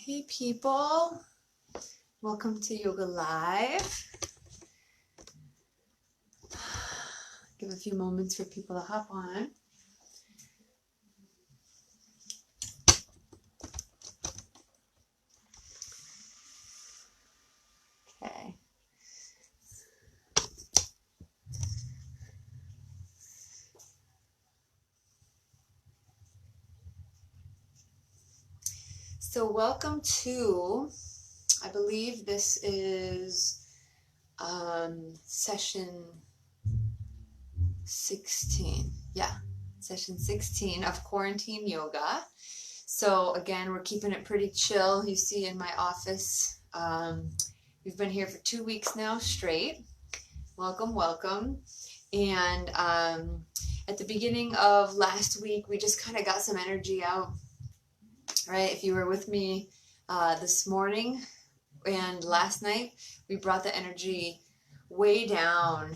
Hey people, welcome to Yoga Live. Give a few moments for people to hop on. Okay. So welcome to, I believe this is session 16. Yeah, session 16 of quarantine yoga. So again, we're keeping it pretty chill. You see in my office, we've been here for 2 weeks now straight. Welcome, welcome. And at the beginning of last week, we just kind of got some energy out, right? If you were with me this morning and last night, we brought the energy way down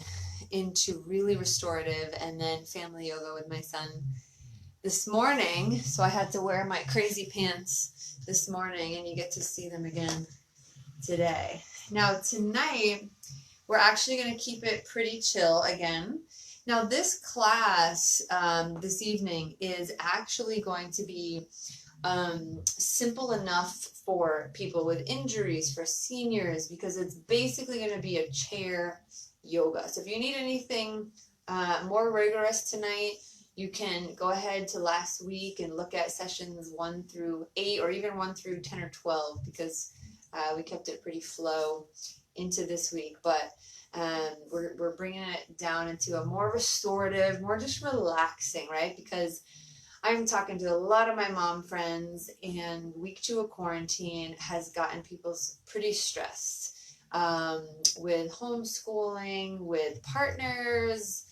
into really restorative and then family yoga with my son this morning. So I had to wear my crazy pants this morning, and you get to see them again today. Now tonight, we're actually going to keep it pretty chill again. Now this class this evening is actually going to be simple enough for people with injuries, for seniors, because it's basically going to be a chair yoga. So if you need anything more rigorous tonight, you can go ahead to last week and look at sessions 1 through 8 or even 1 through 10 or 12, because we kept it pretty flow into this week. But we're bringing it down into a more restorative, more just relaxing, right? Because I'm talking to a lot of my mom friends, and week 2 of quarantine has gotten people pretty stressed with homeschooling, with partners,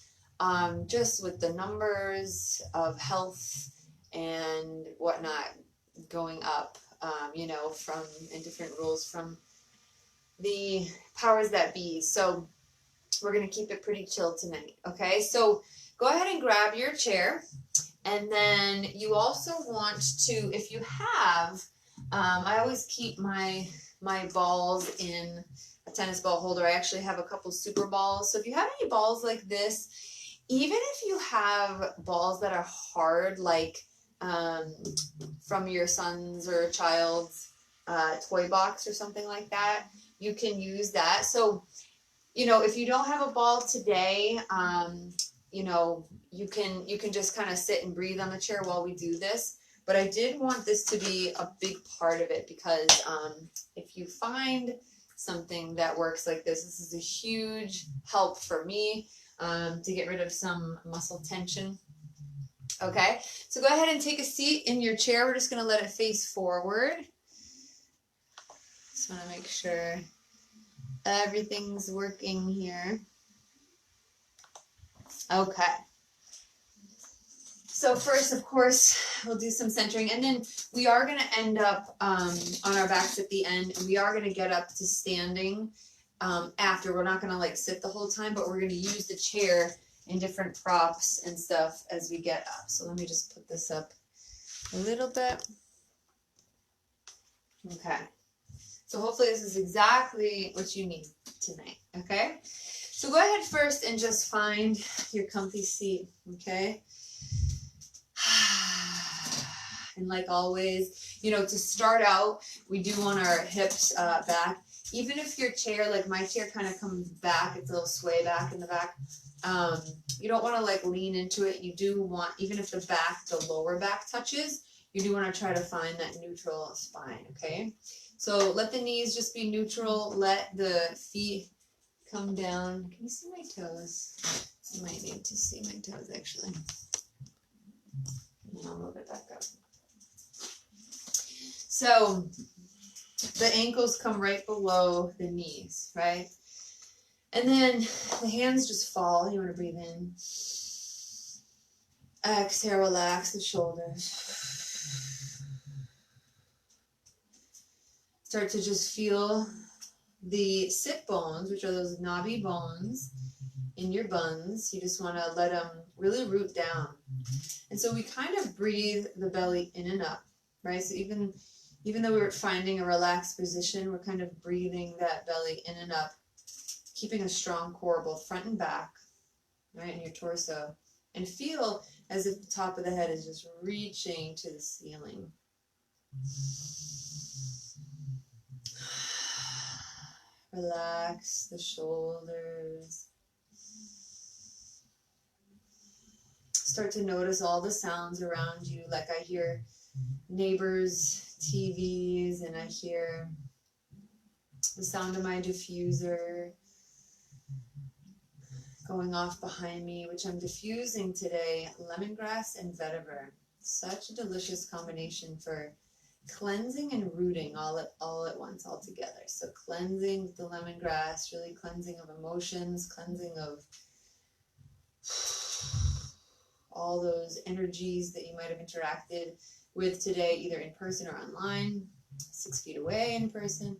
just with the numbers of health and whatnot going up, from in different rules from the powers that be. So we're going to keep it pretty chill tonight. Okay, so go ahead and grab your chair. And then you also want to, if you have, I always keep my balls in a tennis ball holder. I actually have a couple super balls. So if you have any balls like this, even if you have balls that are hard, like from your son's or child's toy box or something like that, you can use that. So, if you don't have a ball today, you can just kind of sit and breathe on the chair while we do this. But I did want this to be a big part of it, because if you find something that works like this is a huge help for me to get rid of some muscle tension. Okay, so go ahead and take a seat in your chair. We're just going to let it face forward. Just want to make sure everything's working here. Okay. So first, of course, we'll do some centering, and then we are going to end up on our backs at the end, and we are going to get up to standing after. We're not going to sit the whole time, but we're going to use the chair in different props and stuff as we get up. So let me just put this up a little bit. Okay. So hopefully this is exactly what you need tonight, okay? So go ahead first and just find your comfy seat, okay? And like always, to start out, we do want our hips back. Even if your chair, like my chair kind of comes back, it's a little sway back in the back. You don't want to lean into it. You do want, even if the lower back touches, you do want to try to find that neutral spine, okay? So let the knees just be neutral. Let the feet come down. Can you see my toes? You might need to see my toes, actually. I'll move it back up. So the ankles come right below the knees, right? And then the hands just fall. You want to breathe in. Exhale, relax the shoulders. Start to just feel the sit bones, which are those knobby bones in your buns. You just want to let them really root down. And so we kind of breathe the belly in and up, right? So even Even though we're finding a relaxed position, we're kind of breathing that belly in and up, keeping a strong core both front and back, right, in your torso. And feel as if the top of the head is just reaching to the ceiling. Relax the shoulders. Start to notice all the sounds around you. Like I hear neighbors' TVs, and I hear the sound of my diffuser going off behind me, which I'm diffusing today, lemongrass and vetiver. Such a delicious combination for cleansing and rooting all at once, all together. So cleansing with the lemongrass, really cleansing of emotions, cleansing of all those energies that you might have interacted with today, either in person or online, 6 feet away in person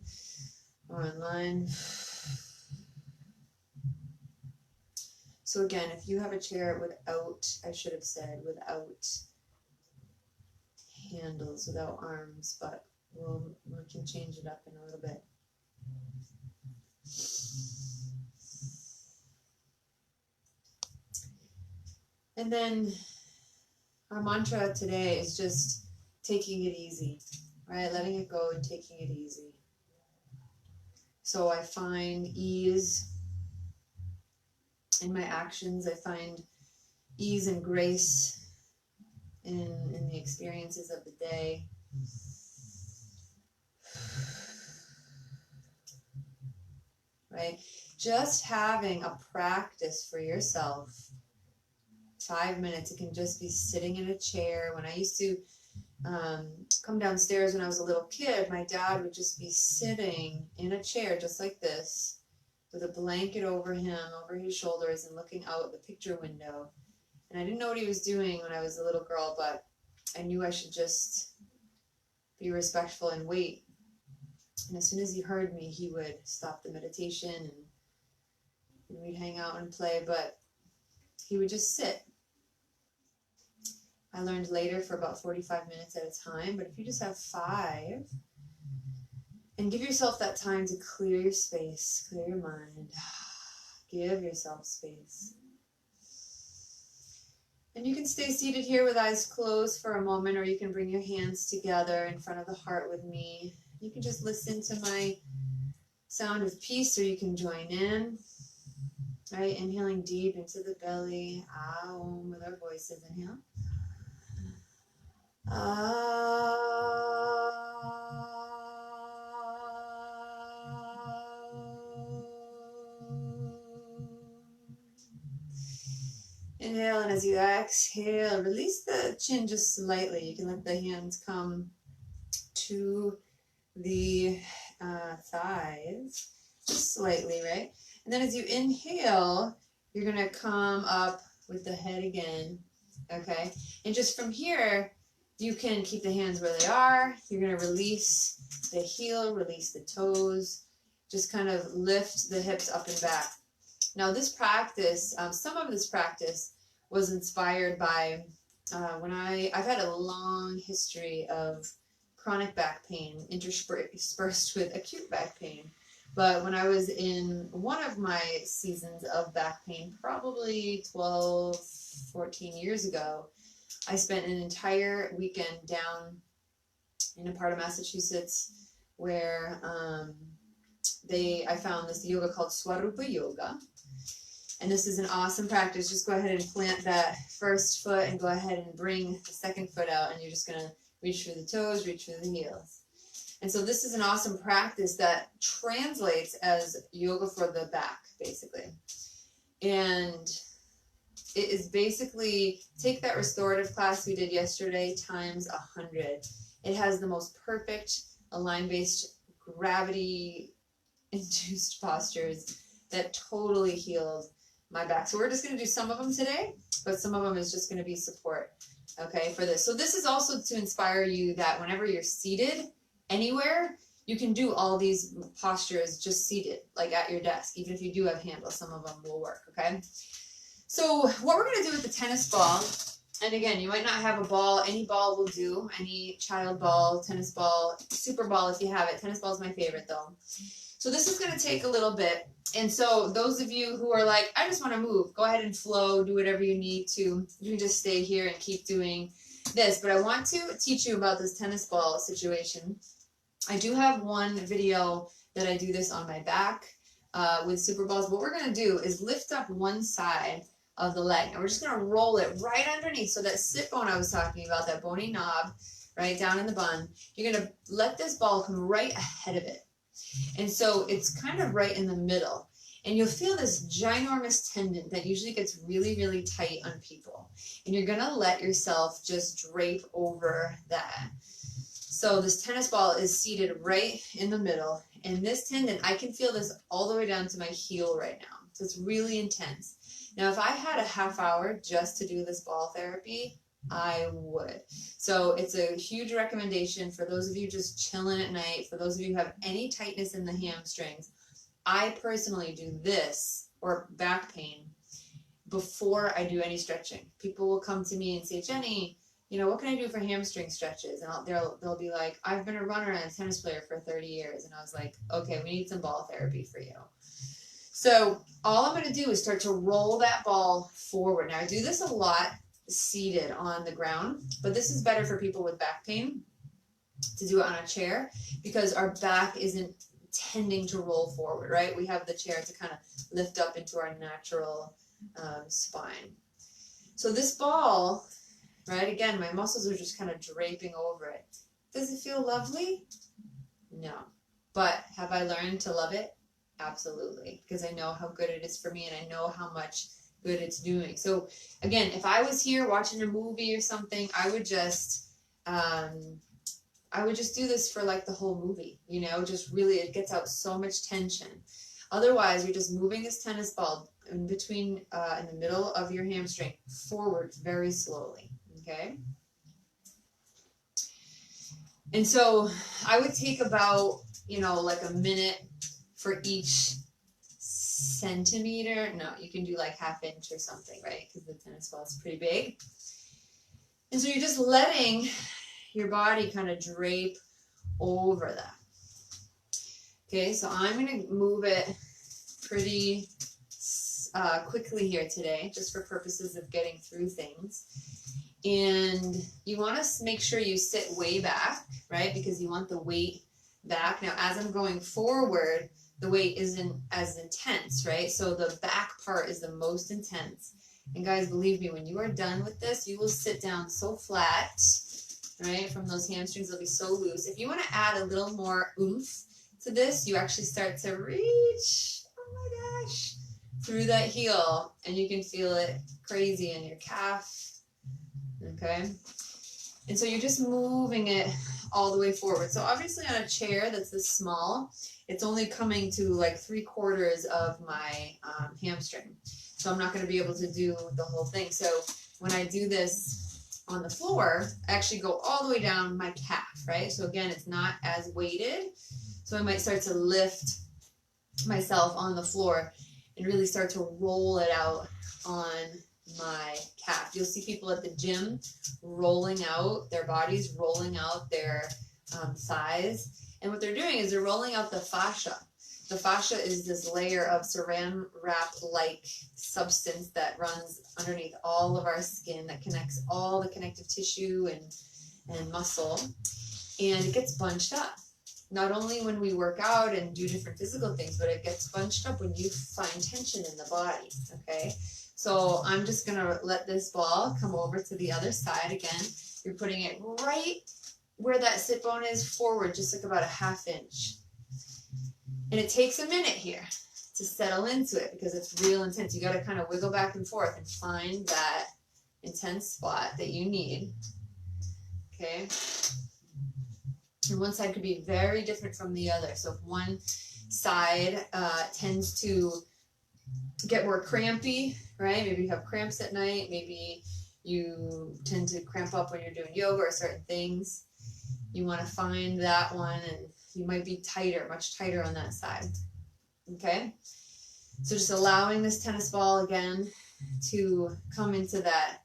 or online. So again, if you have a chair without, I should have said, without handles, without arms, but we can change it up in a little bit. And then our mantra today is just taking it easy, right? Letting it go and taking it easy. So I find ease in my actions. I find ease and grace in the experiences of the day. Right? Just having a practice for yourself. 5 minutes. It can just be sitting in a chair. When I used to come downstairs when I was a little kid, my dad would just be sitting in a chair just like this, with a blanket over him, over his shoulders, and looking out the picture window. And I didn't know what he was doing when I was a little girl, but I knew I should just be respectful and wait. And as soon as he heard me, he would stop the meditation and we'd hang out and play, but he would just sit. I learned later for about 45 minutes at a time, but if you just have 5, and give yourself that time to clear your space, clear your mind, give yourself space. And you can stay seated here with eyes closed for a moment, or you can bring your hands together in front of the heart with me. You can just listen to my sound of peace, or you can join in. Right, inhaling deep into the belly, Aum with our voices. Inhale. Inhale, and as you exhale, release the chin just slightly. You can let the hands come to the thighs, just slightly, right? And then as you inhale, you're going to come up with the head again, okay? And just from here, you can keep the hands where they are. You're going to release the heel, release the toes, just kind of lift the hips up and back. Now this practice, some of this practice was inspired by when I've had a long history of chronic back pain interspersed with acute back pain. But when I was in one of my seasons of back pain, probably 12, 14 years ago, I spent an entire weekend down in a part of Massachusetts where I found this yoga called Swarupa Yoga. And this is an awesome practice. Just go ahead and plant that first foot and go ahead and bring the second foot out. And you're just going to reach through the toes, reach through the heels. And so this is an awesome practice that translates as yoga for the back, basically. And it is basically, take that restorative class we did yesterday times 100. It has the most perfect align-based gravity-induced postures that totally healed my back. So we're just going to do some of them today, but some of them is just going to be support, okay, for this. So this is also to inspire you that whenever you're seated anywhere, you can do all these postures just seated, like at your desk. Even if you do have handles, some of them will work, okay? So what we're going to do with the tennis ball And again, you might not have a ball. Any ball will do. Any child ball, tennis ball, super ball if you have it. Tennis ball is my favorite though. So this is going to take a little bit. And so those of you who are like, I just want to move, go ahead and flow, do whatever you need to. You can just stay here and keep doing this. But I want to teach you about this tennis ball situation. I do have one video that I do this on my back with super balls. What we're going to do is lift up one side of the leg, and we're just going to roll it right underneath. So that sit bone I was talking about, that bony knob right down in the bun, you're going to let this ball come right ahead of it. And so it's kind of right in the middle. And you'll feel this ginormous tendon that usually gets really, really tight on people. And you're going to let yourself just drape over that. So this tennis ball is seated right in the middle. And this tendon, I can feel this all the way down to my heel right now. So it's really intense. Now, if I had a half hour just to do this ball therapy, I would. So it's a huge recommendation for those of you just chilling at night, for those of you who have any tightness in the hamstrings. I personally do this, or back pain, before I do any stretching. People will come to me and say, Jenny, you know, what can I do for hamstring stretches? And they'll be like, I've been a runner and a tennis player for 30 years. And I was like, okay, we need some ball therapy for you. So all I'm going to do is start to roll that ball forward. Now, I do this a lot seated on the ground, but this is better for people with back pain to do it on a chair because our back isn't tending to roll forward, right? We have the chair to kind of lift up into our natural spine. So this ball, right, again, my muscles are just kind of draping over it. Does it feel lovely? No. But have I learned to love it? Absolutely, because I know how good it is for me and I know how much good it's doing. So again, if I was here watching a movie or something, I would just do this for like the whole movie, you know, just really, it gets out so much tension. Otherwise, you're just moving this tennis ball in between, in the middle of your hamstring forward very slowly, okay? And so I would take about, you know, like a minute for each centimeter. No, you can do like ½ inch or something, right? Because the tennis ball is pretty big. And so you're just letting your body kind of drape over that. Okay, so I'm going to move it pretty quickly here today, just for purposes of getting through things. And you want to make sure you sit way back, right? Because you want the weight back. Now, as I'm going forward, the weight isn't as intense, right? So the back part is the most intense. And guys, believe me, when you are done with this, you will sit down so flat, right? From those hamstrings, they'll be so loose. If you want to add a little more oomph to this, you actually start to reach, oh my gosh, through that heel, and you can feel it crazy in your calf, okay? And so you're just moving it all the way forward. So obviously on a chair that's this small, it's only coming to like 3/4 of my hamstring. So I'm not going to be able to do the whole thing. So when I do this on the floor, I actually go all the way down my calf, right? So again, it's not as weighted. So I might start to lift myself on the floor and really start to roll it out on my calf. You'll see people at the gym rolling out their bodies, rolling out their thighs. And what they're doing is they're rolling out the fascia. The fascia is this layer of saran wrap-like substance that runs underneath all of our skin, that connects all the connective tissue and muscle. And it gets bunched up. Not only when we work out and do different physical things, but it gets bunched up when you find tension in the body, okay? So I'm just going to let this ball come over to the other side again. You're putting it right where that sit bone is forward, just like about ½ inch. And it takes a minute here to settle into it because it's real intense. You got to kind of wiggle back and forth and find that intense spot that you need, okay? And one side could be very different from the other. So if one side tends to get more crampy, right? Maybe you have cramps at night. Maybe you tend to cramp up when you're doing yoga or certain things. You want to find that one, and you might be tighter, much tighter on that side. Okay? So just allowing this tennis ball again to come into that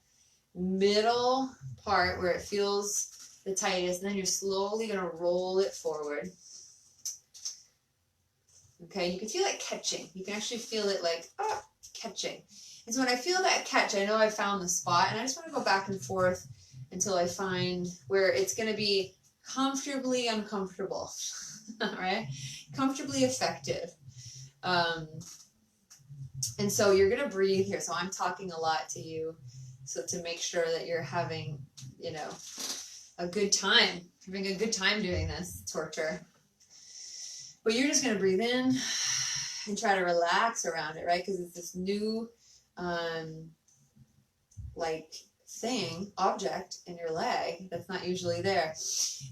middle part where it feels the tightest, and then you're slowly going to roll it forward. Okay, you can feel it catching. You can actually feel it like, catching. And so when I feel that catch, I know I found the spot, and I just want to go back and forth until I find where it's going to be comfortably uncomfortable, right? Comfortably effective. And so you're going to breathe here. So I'm talking a lot to you. So to make sure that you're having, you know, a good time, having a good time doing this torture. But you're just going to breathe in and try to relax around it, right? Because it's this new, like object in your leg that's not usually there.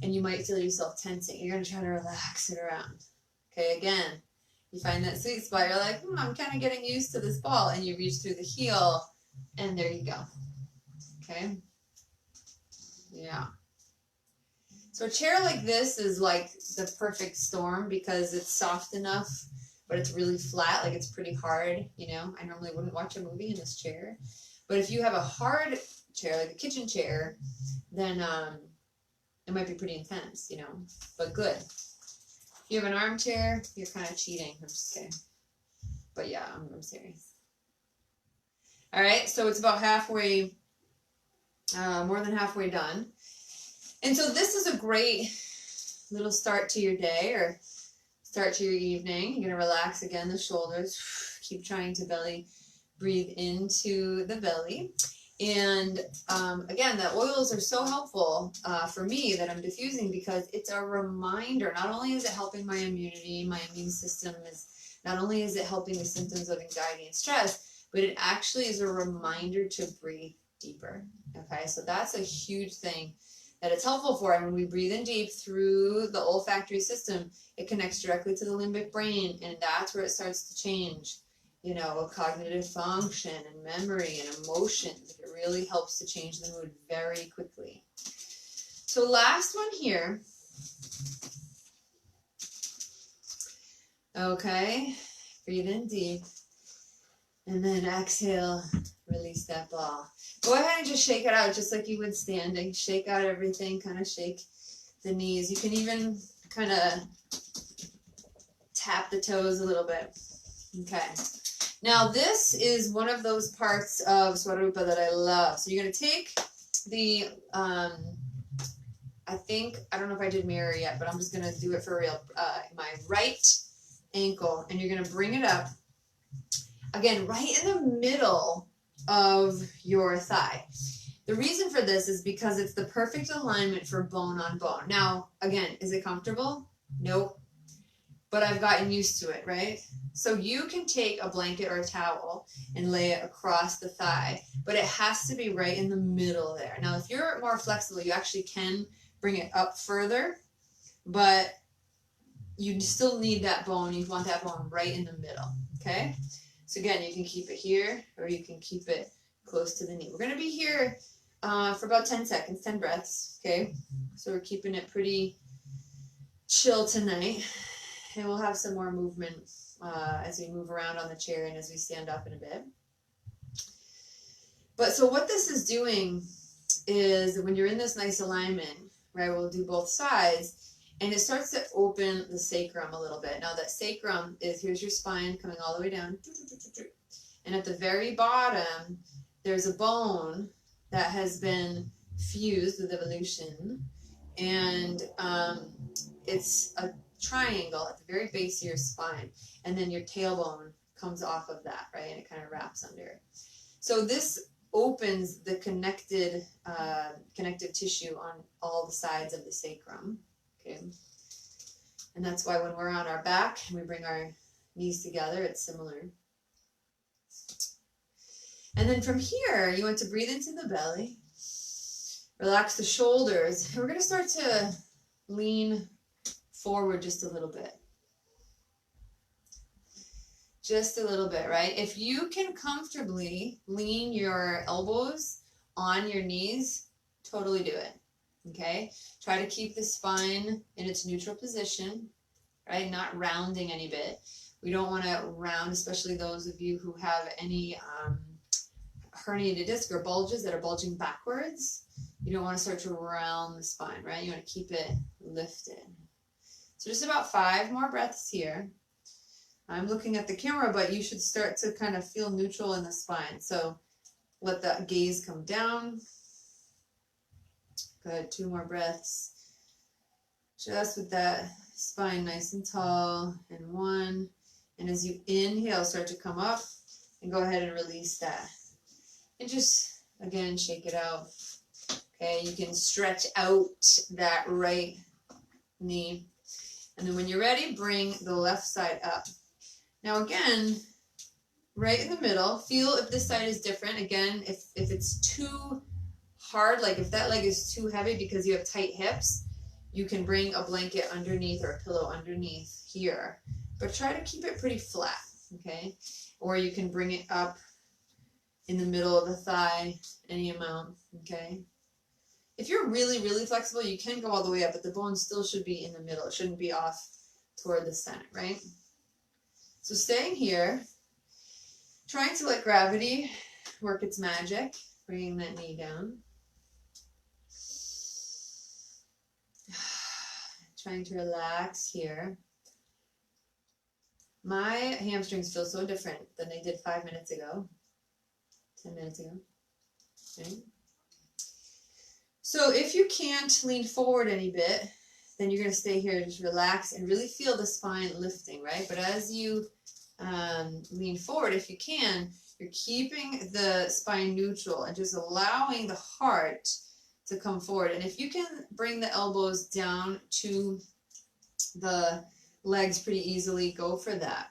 And you might feel yourself tensing. You're going to try to relax it around. Okay, again, you find that sweet spot. You're like, I'm kind of getting used to this ball. And you reach through the heel, and there you go. Okay? Yeah. So a chair like this is like the perfect storm because it's soft enough, but it's really flat, like it's pretty hard, you know. I normally wouldn't watch a movie in this chair. But if you have a hard chair, like a kitchen chair, then it might be pretty intense, you know, but good. If you have an armchair, you're kind of cheating. I'm just kidding. But yeah, I'm serious. All right, so it's about halfway, more than halfway done. And so this is a great little start to your day or start to your evening. You're going to relax again the shoulders. Keep trying to belly breathe into the belly. And again, the oils are so helpful for me that I'm diffusing because it's a reminder. Not only is it helping my immunity, my immune system not only is it helping the symptoms of anxiety and stress, but it actually is a reminder to breathe deeper. Okay, so that's a huge thing that it's helpful for. And when we breathe in deep through the olfactory system, it connects directly to the limbic brain, and that's where it starts to change, you know, cognitive function and memory and emotions. It really helps to change the mood very quickly. So last one here. Okay, breathe in deep, and then exhale, release that ball. Go ahead and just shake it out just like you would standing. Shake out everything, kind of shake the knees. You can even kind of tap the toes a little bit. Okay. Now this is one of those parts of Swarupa that I love. So you're going to take the, I don't know if I did mirror yet, but I'm just going to do it for real. My right ankle, and you're going to bring it up, again, right in the middle of your thigh. The reason for this is because it's the perfect alignment for bone on bone. Now, again, is it comfortable? Nope. But I've gotten used to it, right? So you can take a blanket or a towel and lay it across the thigh, but it has to be right in the middle there. Now, if you're more flexible, you actually can bring it up further, but you still need that bone. You want that bone right in the middle, okay? So again, you can keep it here, or you can keep it close to the knee. We're going to be here for about 10 seconds, 10 breaths, okay? So we're keeping it pretty chill tonight, and we'll have some more movement as we move around on the chair and as we stand up in a bit. But so what this is doing is when you're in this nice alignment, right, we'll do both sides, and it starts to open the sacrum a little bit. Now that sacrum is, here's your spine coming all the way down. And at the very bottom, there's a bone that has been fused with evolution. And it's a triangle at the very base of your spine. And then your tailbone comes off of that, right? And it kind of wraps under it. So this opens the connective tissue on all the sides of the sacrum. Okay. And that's why when we're on our back and we bring our knees together, it's similar. And then from here, you want to breathe into the belly, relax the shoulders, and we're going to start to lean forward just a little bit. Just a little bit, right? If you can comfortably lean your elbows on your knees, totally do it. Okay, try to keep the spine in its neutral position, right? Not rounding any bit. We don't want to round, especially those of you who have any herniated disc or bulges that are bulging backwards, you don't want to start to round the spine, right? You want to keep it lifted. So just about 5 more breaths here. I'm looking at the camera, but you should start to kind of feel neutral in the spine. So let that gaze come down. Good, 2 more breaths. Just with that spine nice and tall, and 1. And as you inhale, start to come up, and go ahead and release that. And just, again, shake it out. Okay, you can stretch out that right knee. And then when you're ready, bring the left side up. Now again, right in the middle, feel if this side is different. Again, if it's too hard, like if that leg is too heavy because you have tight hips, you can bring a blanket underneath or a pillow underneath here. But try to keep it pretty flat, okay? Or you can bring it up in the middle of the thigh, any amount, okay? If you're really, really flexible, you can go all the way up, but the bone still should be in the middle. It shouldn't be off toward the center, right? So staying here, trying to let gravity work its magic, bringing that knee down. Trying to relax here. My hamstrings feel so different than they did 5 minutes ago, 10 minutes ago. Okay. So if you can't lean forward any bit, then you're going to stay here, just relax and really feel the spine lifting, right? But as you lean forward, if you can, you're keeping the spine neutral and just allowing the heart to come forward. And if you can bring the elbows down to the legs pretty easily, go for that.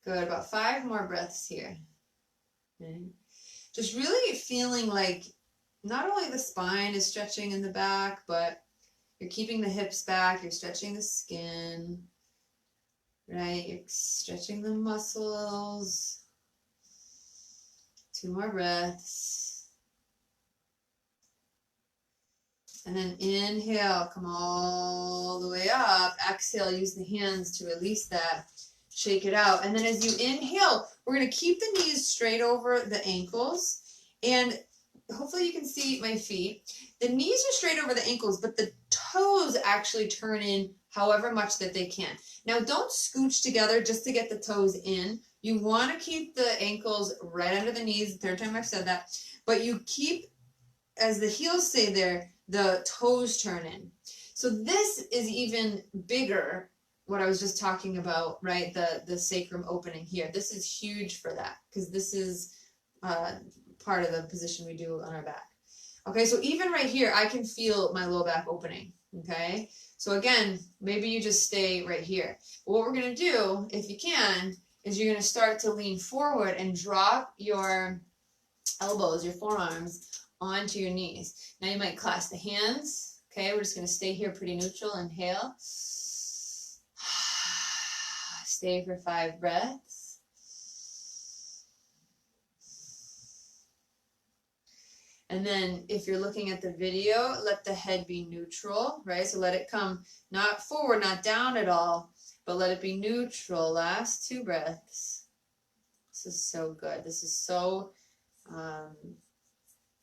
Good, about 5 more breaths here. Okay. Just really feeling like not only the spine is stretching in the back, but you're keeping the hips back, you're stretching the skin, right? You're stretching the muscles. 2 more breaths. And then inhale, come all the way up. Exhale, use the hands to release that. Shake it out. And then as you inhale, we're going to keep the knees straight over the ankles. And hopefully you can see my feet. The knees are straight over the ankles, but the toes actually turn in however much that they can. Now don't scooch together just to get the toes in. You want to keep the ankles right under the knees. Third time I've said that. But you keep, as the heels stay there, the toes turn in. So this is even bigger, what I was just talking about, right? The sacrum opening here. This is huge for that because this is part of the position we do on our back. Okay, so even right here, I can feel my low back opening, okay? So again, maybe you just stay right here. But what we're gonna do, if you can, is you're gonna start to lean forward and drop your elbows, your forearms, onto your knees. Now you might clasp the hands, okay? We're just gonna stay here pretty neutral, inhale. Stay for 5 breaths. And then if you're looking at the video, let the head be neutral, right? So let it come not forward, not down at all, but let it be neutral. Last 2 breaths. This is so good. This is so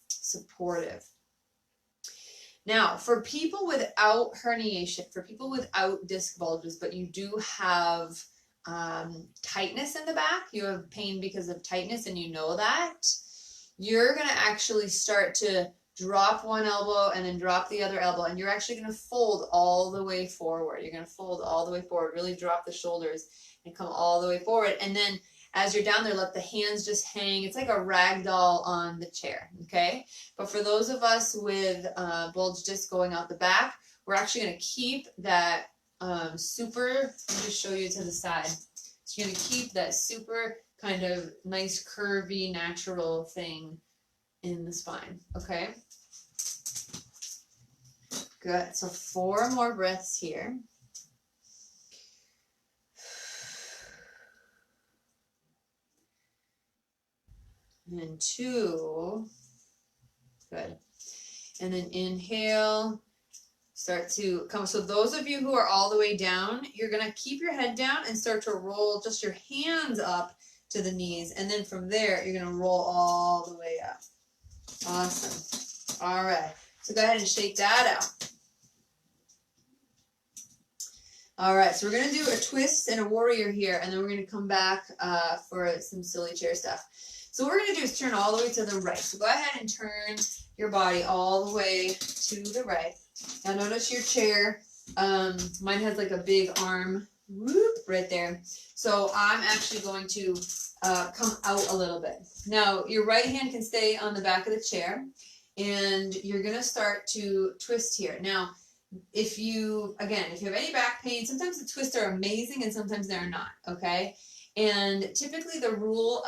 supportive. Now, for people without herniation, for people without disc bulges, but you do have tightness in the back, you have pain because of tightness and you know that, you're going to actually start to drop one elbow and then drop the other elbow, and you're actually going to fold all the way forward. You're going to fold all the way forward, really drop the shoulders and come all the way forward. And then as you're down there, let the hands just hang. It's like a rag doll on the chair, okay? But for those of us with bulge disc going out the back, we're actually going to keep that super, let me just show you to the side. So you're going to keep that super kind of nice, curvy, natural thing in the spine, okay? Good. So 4 more breaths here. And then 2. Good. And then inhale. Start to come. So those of you who are all the way down, you're going to keep your head down and start to roll just your hands up to the knees. And then from there, you're going to roll all the way up. Awesome. All right. So go ahead and shake that out. All right. So we're going to do a twist and a warrior here, and then we're going to come back for some silly chair stuff. So what we're going to do is turn all the way to the right. So go ahead and turn your body all the way to the right. Now notice your chair. Mine has like a big arm right there. So I'm actually going to come out a little bit. Now your right hand can stay on the back of the chair, and you're going to start to twist here. Now, if you have any back pain, sometimes the twists are amazing and sometimes they're not, okay? And typically the rule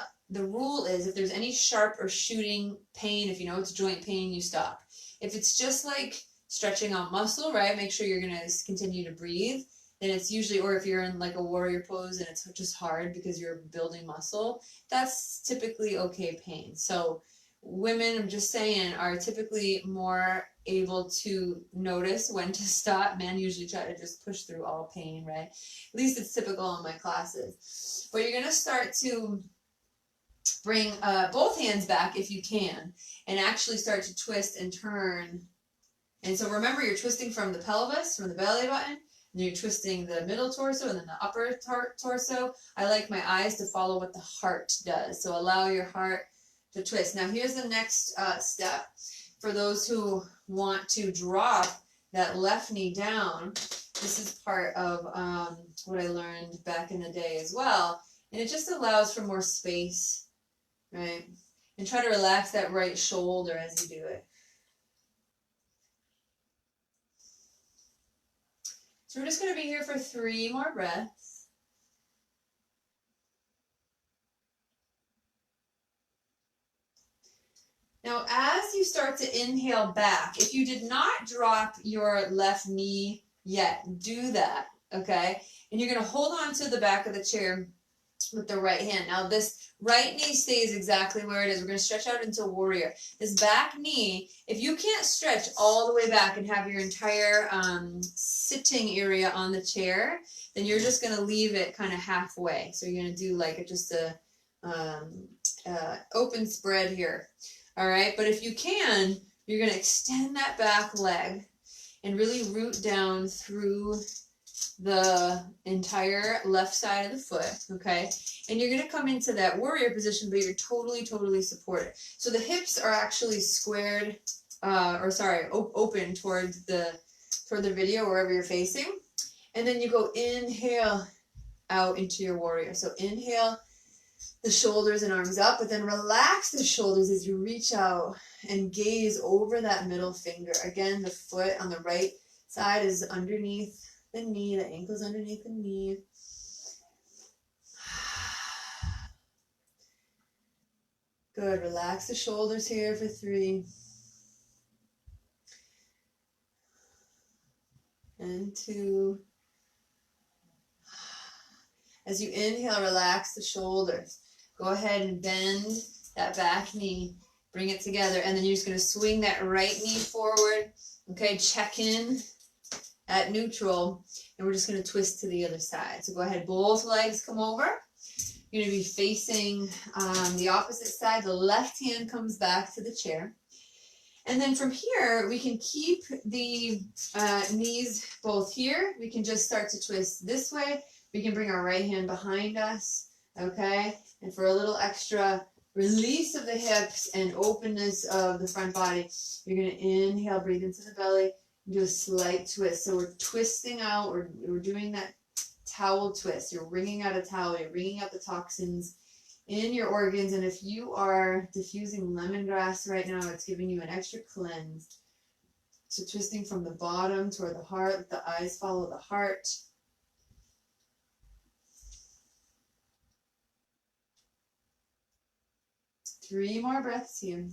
is if there's any sharp or shooting pain, if you know it's joint pain, you stop. If it's just like stretching out muscle, right, make sure you're going to continue to breathe. Then it's usually, or if you're in like a warrior pose and it's just hard because you're building muscle, that's typically okay pain. So women, I'm just saying, are typically more able to notice when to stop. Men usually try to just push through all pain, right? At least it's typical in my classes. But you're going to start to bring both hands back if you can, and actually start to twist and turn. And so remember, you're twisting from the pelvis, from the belly button, and you're twisting the middle torso and then the upper torso. I like my eyes to follow what the heart does. So allow your heart to twist. Now here's the next step. For those who want to drop that left knee down, this is part of what I learned back in the day as well. And it just allows for more space, right? And try to relax that right shoulder as you do it. So we're just going to be here for 3 more breaths. Now, as you start to inhale back, if you did not drop your left knee yet, do that, okay? And you're going to hold on to the back of the chair with the right hand. Now, this right knee stays exactly where it is. We're going to stretch out into warrior. This back knee, if you can't stretch all the way back and have your entire sitting area on the chair, then you're just going to leave it kind of halfway. So you're going to do like just a open spread here. All right, but if you can, you're going to extend that back leg and really root down through the entire left side of the foot, okay? And you're going to come into that warrior position, but you're totally supported. So the hips are actually squared, open toward the video, wherever you're facing. And then you go inhale out into your warrior. So inhale the shoulders and arms up, but then relax the shoulders as you reach out and gaze over that middle finger. Again, the foot on the right side is underneath the knee, the ankle's underneath the knee. Good, relax the shoulders here for 3. And 2. As you inhale, relax the shoulders. Go ahead and bend that back knee. Bring it together. And then you're just going to swing that right knee forward. Okay, check in at neutral. And we're just going to twist to the other side. So go ahead, both legs come over. You're going to be facing the opposite side. The left hand comes back to the chair. And then from here, we can keep the knees both here. We can just start to twist this way. We can bring our right hand behind us, okay? And for a little extra release of the hips and openness of the front body, you're going to inhale, breathe into the belly, and do a slight twist. So we're twisting out, we're doing that towel twist. You're wringing out a towel, you're wringing out the toxins in your organs. And if you are diffusing lemongrass right now, it's giving you an extra cleanse. So twisting from the bottom toward the heart, the eyes follow the heart. Three more breaths here.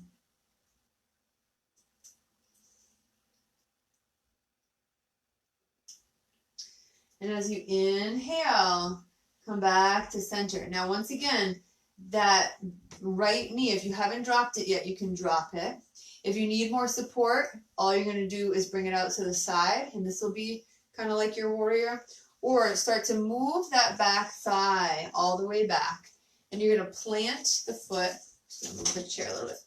And as you inhale, come back to center. Now, once again, that right knee, if you haven't dropped it yet, you can drop it. If you need more support, all you're going to do is bring it out to the side, and this will be kind of like your warrior. Or start to move that back thigh all the way back. and you're going to plant the foot. Just going to move the chair a little bit.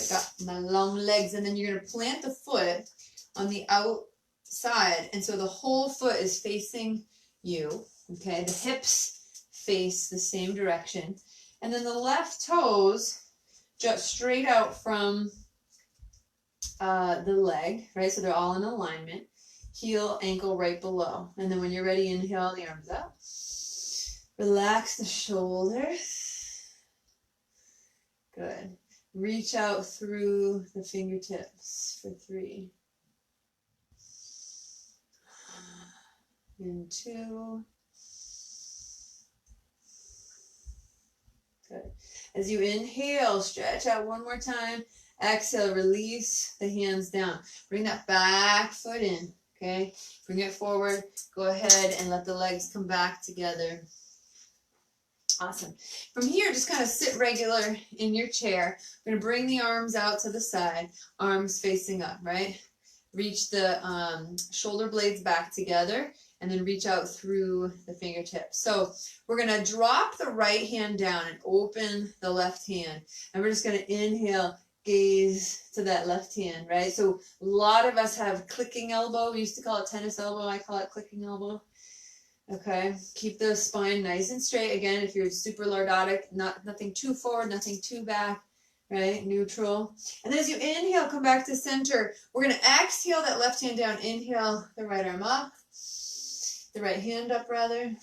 I got my long legs, and then you're going to plant the foot on the outside, and so the whole foot is facing you, okay? The hips face the same direction, and then the left toes just straight out from the leg, right? So they're all in alignment. Heel, ankle right below. And then when you're ready, inhale the arms up. Relax the shoulders. Good. Reach out through the fingertips for 3. And 2. Good. As you inhale, stretch out one more time. Exhale, release the hands down. Bring that back foot in, okay? Bring it forward. Go ahead and let the legs come back together. Awesome. From here, just kind of sit regular in your chair. We're going to bring the arms out to the side, arms facing up, right? Reach the shoulder blades back together, and then reach out through the fingertips. So we're going to drop the right hand down and open the left hand. And we're just going to inhale, gaze to that left hand, right? So a lot of us have clicking elbow. We used to call it tennis elbow. I call it clicking elbow. Okay, keep the spine nice and straight. Again, if you're super lordotic, nothing too forward, nothing too back, right? Neutral. And then as you inhale, come back to center. We're going to exhale that left hand down. Inhale the right arm up, the right hand up rather.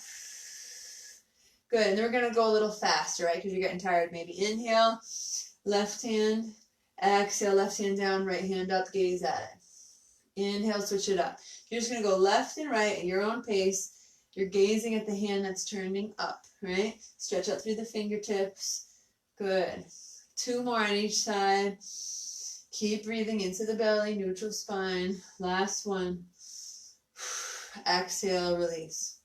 Good, and then we're going to go a little faster, right? Because you're getting tired. Maybe inhale, left hand, exhale, left hand down, right hand up, gaze at it. Inhale, switch it up. You're just going to go left and right at your own pace. You're gazing at the hand that's turning up, right? Stretch out through the fingertips. Good. 2 more on each side. Keep breathing into the belly, neutral spine. Last one. Exhale, release.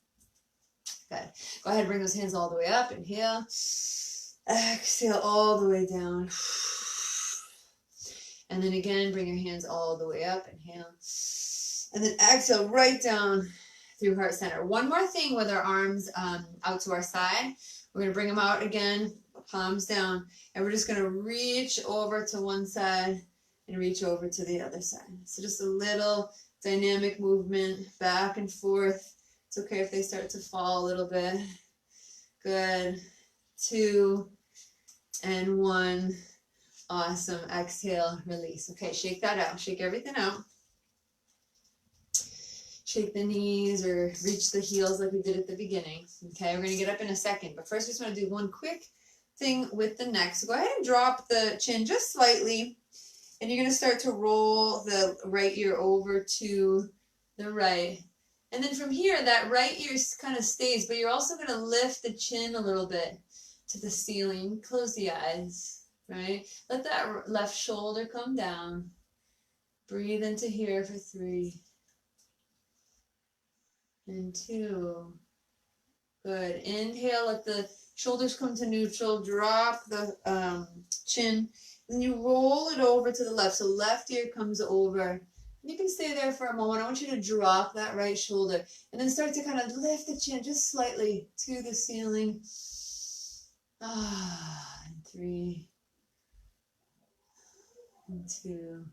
Good. Go ahead and bring those hands all the way up. Inhale. Exhale all the way down. And then again, bring your hands all the way up. Inhale. And then exhale right down through heart center. One more thing with our arms out to our side. We're going to bring them out again, palms down, and we're just going to reach over to one side and reach over to the other side. So just a little dynamic movement back and forth. It's okay if they start to fall a little bit. Good. 2 and 1. Awesome. Exhale, release. Okay, shake that out. Shake everything out. Shake the knees or reach the heels like we did at the beginning. Okay, we're going to get up in a second. But first, we just want to do one quick thing with the neck. So go ahead and drop the chin just slightly. And you're going to start to roll the right ear over to the right. And then from here, that right ear kind of stays. But you're also going to lift the chin a little bit to the ceiling. Close the eyes, right? Let that left shoulder come down. Breathe into here for 3. And 2. Good. Inhale, let the shoulders come to neutral. Drop the chin. Then you roll it over to the left. So left ear comes over. You can stay there for a moment. I want you to drop that right shoulder. And then start to kind of lift the chin just slightly to the ceiling. And 3. And 2.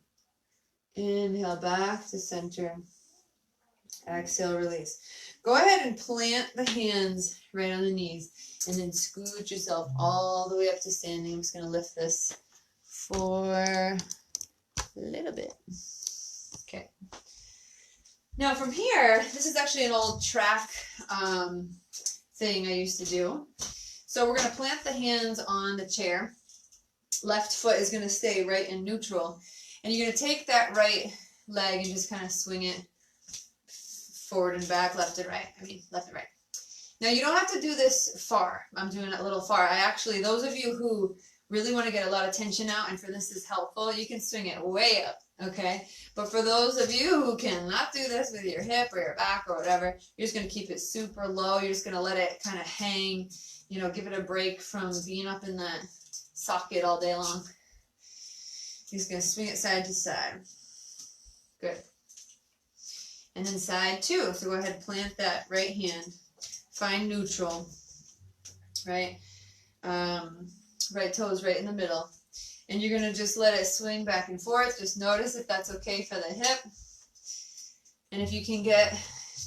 Inhale, back to center. Exhale, release. Go ahead and plant the hands right on the knees and then scoot yourself all the way up to standing. I'm just going to lift this for a little bit. Okay. Now from here, this is actually an old track thing I used to do. So we're going to plant the hands on the chair. Left foot is going to stay right in neutral. And you're going to take that right leg and just kind of swing it forward and back, left and right. Left and right. Now, you don't have to do this far. I'm doing it a little far. Those of you who really want to get a lot of tension out and for this is helpful, you can swing it way up, okay? But for those of you who cannot do this with your hip or your back or whatever, you're just going to keep it super low. You're just going to let it kind of hang, give it a break from being up in that socket all day long. You're just going to swing it side to side. Good. And then side 2. So go ahead and plant that right hand. Find neutral, right? right toes right in the middle. And you're going to just let it swing back and forth. Just notice if that's okay for the hip. And if you can get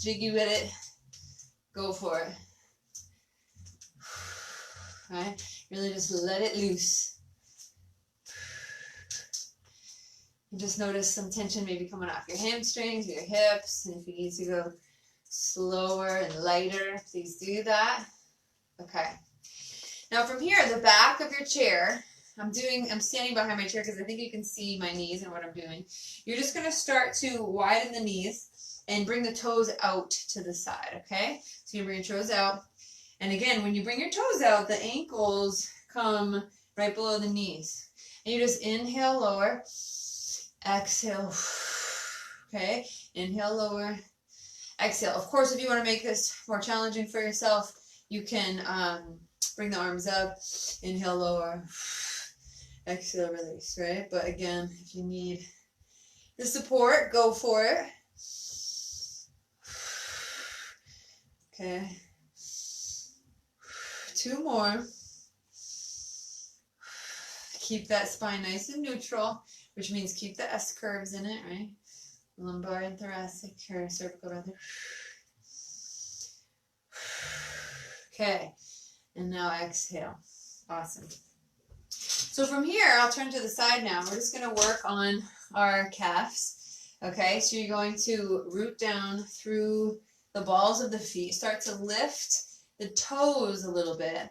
jiggy with it, go for it. Right? Really just let it loose. And just notice some tension maybe coming off your hamstrings, your hips. And if you need to go slower and lighter, please do that. Okay. Now from here, the back of your chair, I'm standing behind my chair because I think you can see my knees and what I'm doing. You're just going to start to widen the knees and bring the toes out to the side, okay? So you bring your toes out. And again, when you bring your toes out, the ankles come right below the knees. And you just inhale, lower, exhale, okay? Inhale, lower, exhale. Of course, if you want to make this more challenging for yourself, you can bring the arms up, inhale, lower, exhale, release, right? But again, if you need the support, go for it. Okay. 2 more. Keep that spine nice and neutral, which means keep the S curves in it, right? Lumbar and thoracic, or cervical rather. Okay. And now exhale. Awesome. So from here, I'll turn to the side now. We're just going to work on our calves. Okay, so you're going to root down through the balls of the feet. Start to lift the toes a little bit.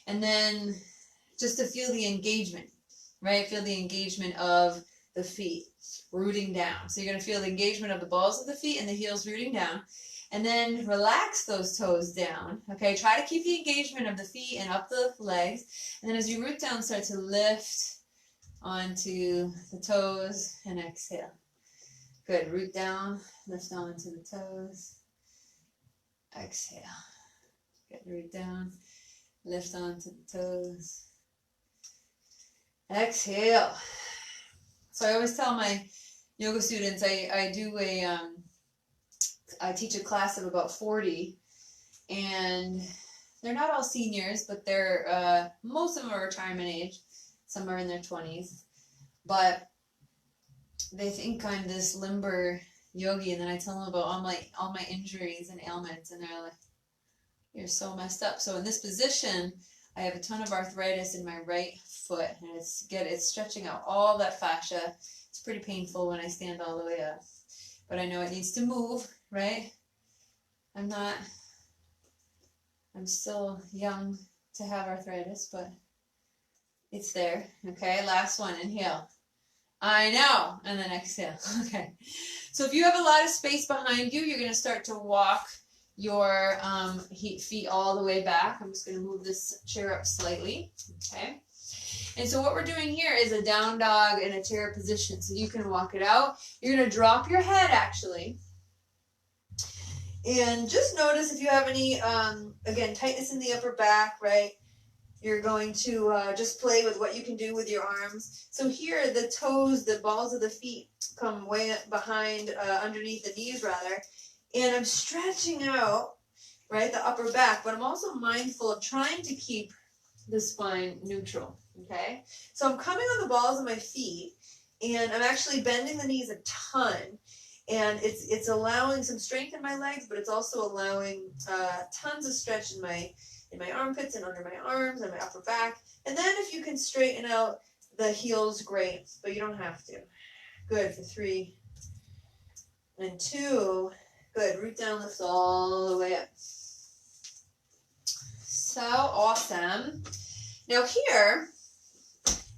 And then just to feel the engagement, right? Feel the engagement of the feet rooting down. So you're going to feel the engagement of the balls of the feet and the heels rooting down. And then relax those toes down, okay? Try to keep the engagement of the feet and up the legs. And then as you root down, start to lift onto the toes and exhale. Good, root down, lift onto the toes, exhale. Good, root down, lift onto the toes, exhale. So I always tell my yoga students, I teach a class of about 40, and they're not all seniors, but they're most of them are retirement age. Some are in their 20s, but they think I'm this limber yogi, and then I tell them about all my injuries and ailments, and they're like, "You're so messed up." So in this position, I have a ton of arthritis in my right foot, and it's stretching out all that fascia. It's pretty painful when I stand all the way up, but I know it needs to move. Right? I'm still young to have arthritis, but it's there. Okay, last one, inhale. I know, and then exhale. Okay, so if you have a lot of space behind you, you're going to start to walk your feet all the way back. I'm just going to move this chair up slightly. Okay, and so what we're doing here is a down dog in a chair position, so you can walk it out. You're going to drop your head, actually. And just notice if you have any, again, tightness in the upper back, right? You're going to just play with what you can do with your arms. So here, the toes, the balls of the feet come way behind, underneath the knees, rather. And I'm stretching out, right, the upper back, but I'm also mindful of trying to keep the spine neutral, okay? So I'm coming on the balls of my feet, and I'm actually bending the knees a ton. And it's allowing some strength in my legs, but it's also allowing tons of stretch in my armpits and under my arms and my upper back. And then if you can straighten out the heels, great, but you don't have to. Good, for 3 and 2. Good, root down, lift all the way up. So awesome. Now here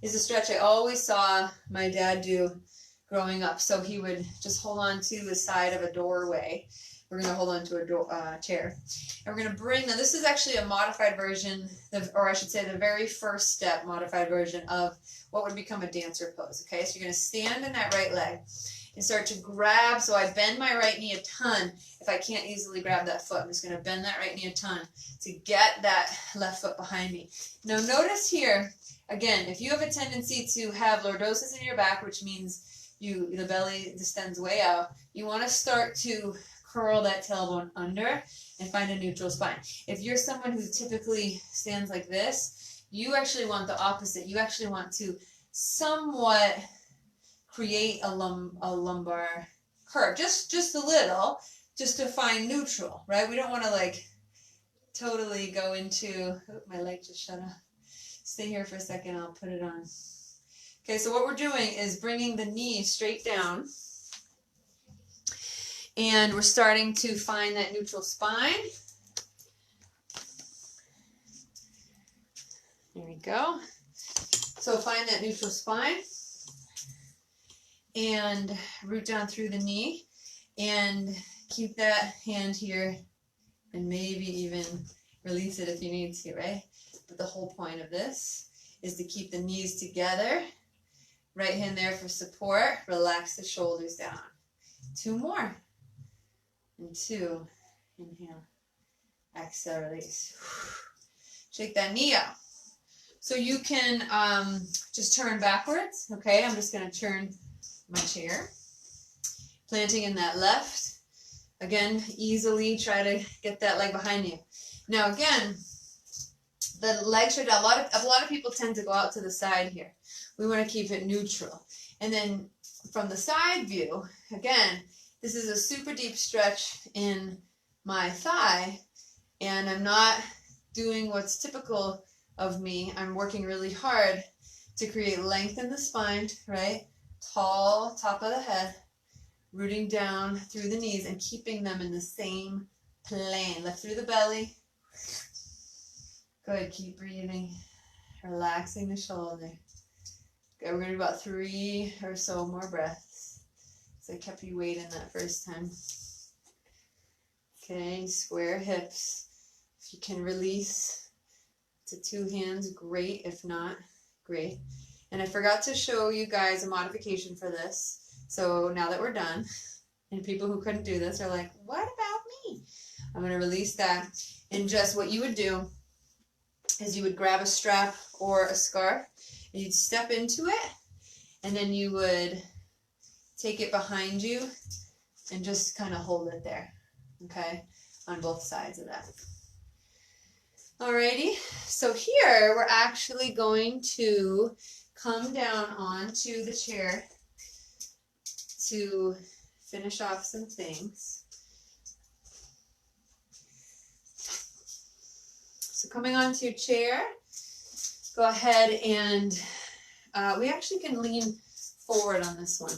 is a stretch I always saw my dad do growing up. So he would just hold on to the side of a doorway. We're going to hold on to a chair. And we're going to bring, now this is actually a modified version, or I should say the very first step modified version of what would become a dancer pose. Okay, so you're going to stand in that right leg and start to grab. So I bend my right knee a ton. If I can't easily grab that foot, I'm just going to bend that right knee a ton to get that left foot behind me. Now notice here, again, if you have a tendency to have lordosis in your back, which means the belly distends way out, you want to start to curl that tailbone under and find a neutral spine. If you're someone who typically stands like this, You actually want the opposite. You actually want to somewhat create a lumbar curve, just a little, just to find neutral, right? We don't want to like totally go into, oh, my leg just shut off. Stay here for a second, I'll put it on. Okay, so what we're doing is bringing the knee straight down, and we're starting to find that neutral spine. There we go. So find that neutral spine and root down through the knee, and keep that hand here, and maybe even release it if you need to, right? But the whole point of this is to keep the knees together. Right hand there for support. Relax the shoulders down. 2 more. And 2. Inhale. Exhale, release. Shake that knee out. So you can just turn backwards. Okay, I'm just going to turn my chair. Planting in that left. Again, easily try to get that leg behind you. Now again, the leg straight out. A lot of people tend to go out to the side here. We want to keep it neutral. And then from the side view, again, this is a super deep stretch in my thigh, and I'm not doing what's typical of me. I'm working really hard to create length in the spine, right? Tall top of the head, rooting down through the knees and keeping them in the same plane. Lift through the belly. Good, keep breathing, relaxing the shoulder. Okay, we're going to do about 3 or so more breaths. So I kept you waiting that first time. Okay, square hips. If you can release to 2 hands, great. If not, great. And I forgot to show you guys a modification for this. So now that we're done, and people who couldn't do this are like, what about me? I'm going to release that. And just what you would do is you would grab a strap or a scarf, and you'd step into it, and then you would take it behind you and just kind of hold it there, okay, on both sides of that. Alrighty, so here we're actually going to come down onto the chair to finish off some things. So coming onto your chair, go ahead and we actually can lean forward on this one.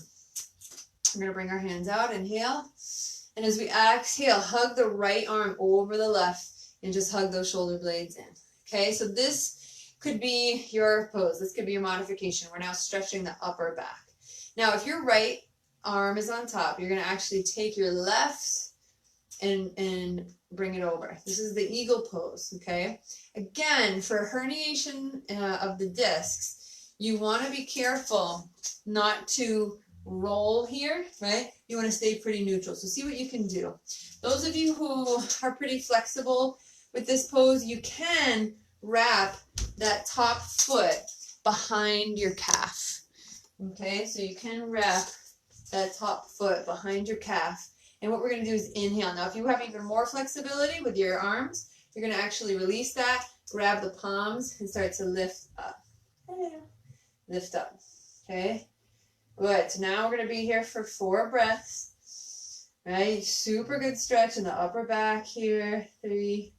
We're going to bring our hands out, inhale. And as we exhale, hug the right arm over the left and just hug those shoulder blades in. Okay, so this could be your pose. This could be your modification. We're now stretching the upper back. Now, if your right arm is on top, you're going to actually take your left and bring it over. This is the eagle pose, okay? Again, for herniation of the discs, you want to be careful not to roll here, right? You want to stay pretty neutral. So see what you can do. Those of you who are pretty flexible with this pose, you can wrap that top foot behind your calf. Okay, so you can wrap that top foot behind your calf. And what we're going to do is inhale. Now, if you have even more flexibility with your arms, you're going to actually release that, grab the palms, and start to lift up. Lift up. Okay? Good. So now we're going to be here for 4 breaths. Right? Super good stretch in the upper back here. 3,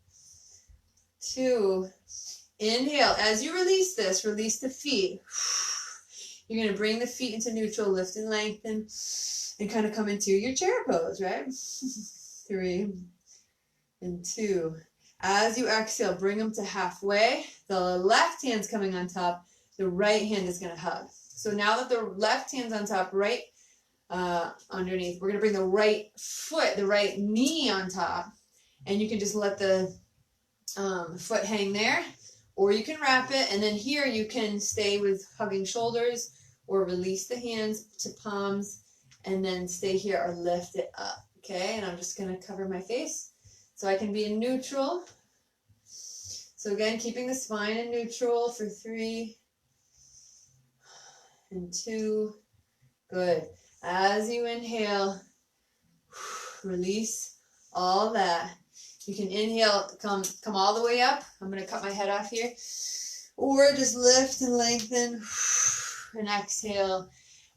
2. Inhale. As you release this, release the feet. You're going to bring the feet into neutral, lift and lengthen, and kind of come into your chair pose, right? 3 and 2. As you exhale, bring them to halfway. The left hand's coming on top. The right hand is going to hug. So now that the left hand's on top, right underneath, we're going to bring the right foot, the right knee on top. And you can just let the foot hang there. Or you can wrap it. And then here you can stay with hugging shoulders or release the hands to palms. And then stay here or lift it up. Okay, and I'm just going to cover my face so I can be in neutral. So again, keeping the spine in neutral for 3 and 2. Good. As you inhale, release all that. You can inhale, come all the way up. I'm going to cut my head off here. Or just lift and lengthen and exhale,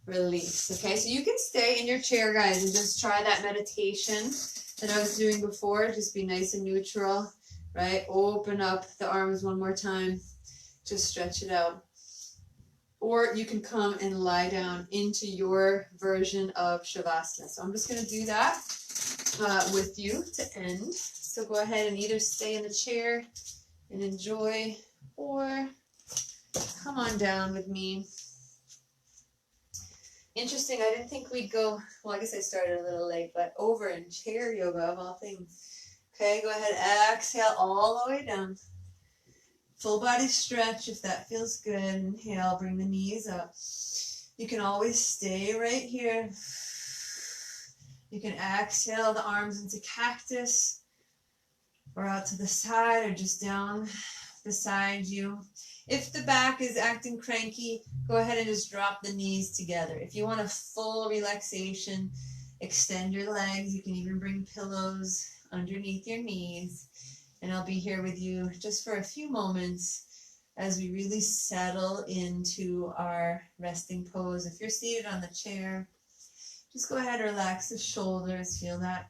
release. Okay, so you can stay in your chair, guys, and just try that meditation that I was doing before. Just be nice and neutral, right? Open up the arms one more time. Just stretch it out. Or you can come and lie down into your version of Shavasana. So I'm just going to do that with you to end. So go ahead and either stay in the chair and enjoy, or come on down with me. Interesting, I didn't think we'd go, well, I guess I started a little late, but over in chair yoga of all things. Okay, go ahead, exhale all the way down. Full body stretch if that feels good. Inhale, bring the knees up. You can always stay right here. You can exhale the arms into cactus, or out to the side, or just down beside you. If the back is acting cranky, go ahead and just drop the knees together. If you want a full relaxation, extend your legs. You can even bring pillows underneath your knees. And I'll be here with you just for a few moments as we really settle into our resting pose. If you're seated on the chair, just go ahead and relax the shoulders, feel that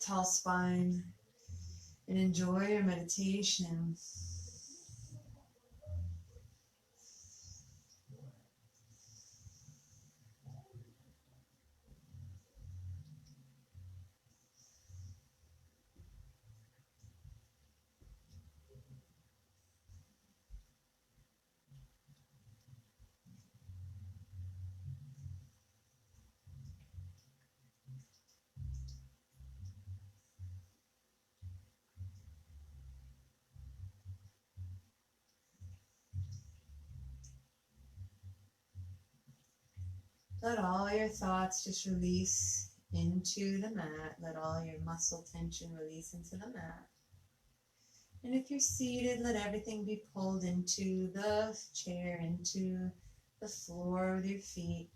tall spine, and enjoy your meditation. Let all your thoughts just release into the mat. Let all your muscle tension release into the mat. And if you're seated, let everything be pulled into the chair, into the floor with your feet.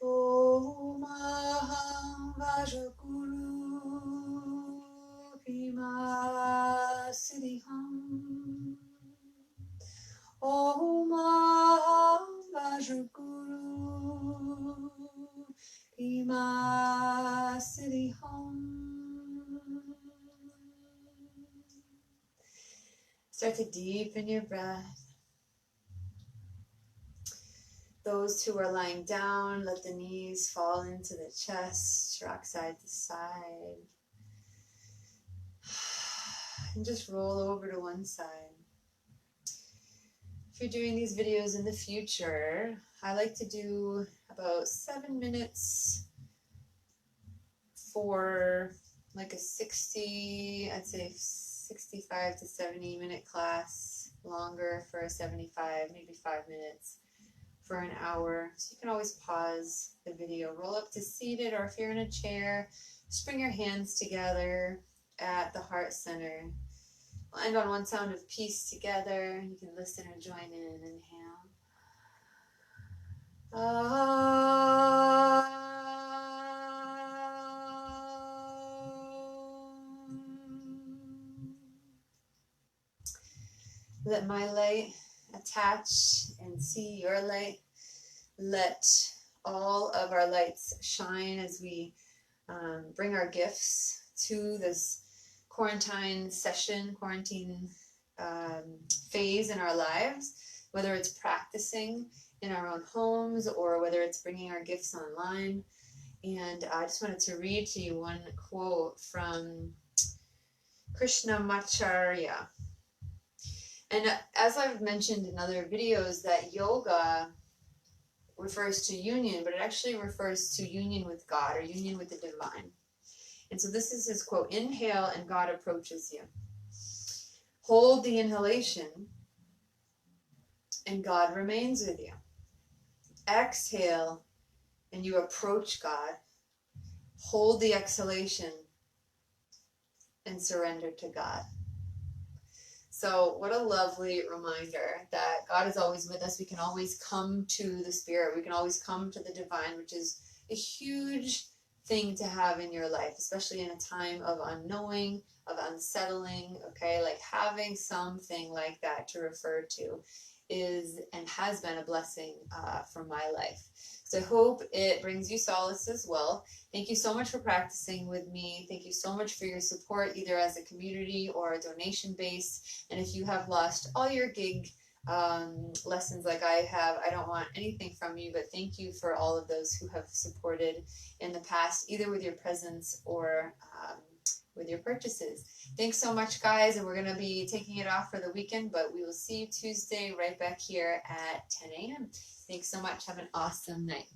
Om Aham Vajaguru Bhima Siddhiham. Om Aham Vajaguru Bhima Siddhiham. Start to deepen your breath. Those who are lying down, let the knees fall into the chest, rock side to side. And just roll over to one side. If you're doing these videos in the future, I like to do about 7 minutes for like a 65 to 70 minute class, longer for a 75, maybe 5 minutes. For an hour. So you can always pause the video, roll up to seated, or if you're in a chair, just bring your hands together at the heart center. We'll end on one sound of peace together. You can listen or join in. Inhale. Let my light attach and see your light. Let all of our lights shine as we bring our gifts to this quarantine phase in our lives, whether it's practicing in our own homes or whether it's bringing our gifts online. And I just wanted to read to you one quote from Krishnamacharya. And as I've mentioned in other videos, that yoga refers to union, but it actually refers to union with God or union with the divine. And so this is his quote: inhale and God approaches you. Hold the inhalation and God remains with you. Exhale and you approach God. Hold the exhalation and surrender to God. So what a lovely reminder that God is always with us. We can always come to the Spirit. We can always come to the divine, which is a huge thing to have in your life, especially in a time of unknowing, of unsettling, okay? Like having something like that to refer to is and has been a blessing for my life. So I hope it brings you solace as well. Thank you so much for practicing with me. Thank you so much for your support, either as a community or a donation base. And if you have lost all your gig lessons like I have, I don't want anything from you, but thank you for all of those who have supported in the past, either with your presence or with your purchases. Thanks so much, guys, and we're going to be taking it off for the weekend, but we will see you Tuesday right back here at 10 a.m. Thanks so much. Have an awesome night.